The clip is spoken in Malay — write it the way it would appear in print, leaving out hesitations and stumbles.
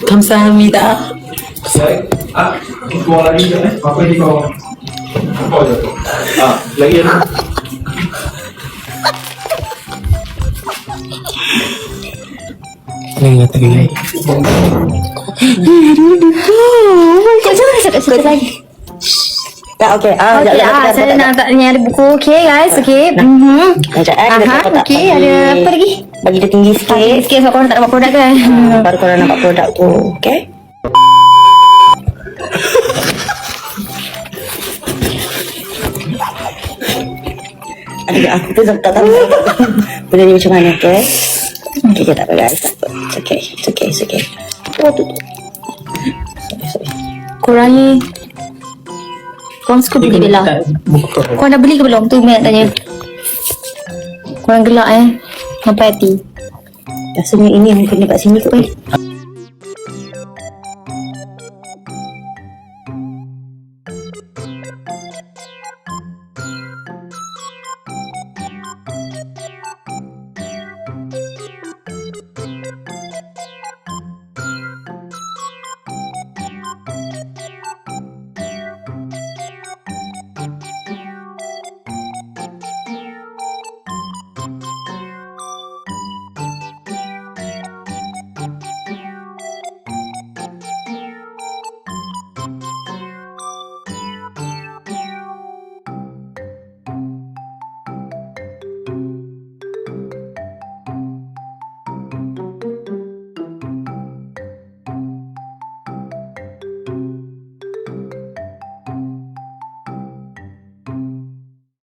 Kamsahamnida. Kau lagi je apa ni kau? Kau je. Lagi ada. Teringat. Kau jangan cakap lagi. Okay, Saya nak tak ni ada buku. Okay guys, okay. Okay, ada apa lagi? Bagi dia tinggi sikit. Sikit sebab korang tak dapat produk kan. Baru korang nampak produk tu. Okay. Aku tu tak tahu benda ni macam mana. Okay. Okay, tak apa guys. It's okay. Oh tu. Sorry. Korang ni korang suka beli Bella? Korang dah beli ke belum? Tu Mek tanya. Korang gelak Sampai hati. Rasanya ini yang kena kat sini kot.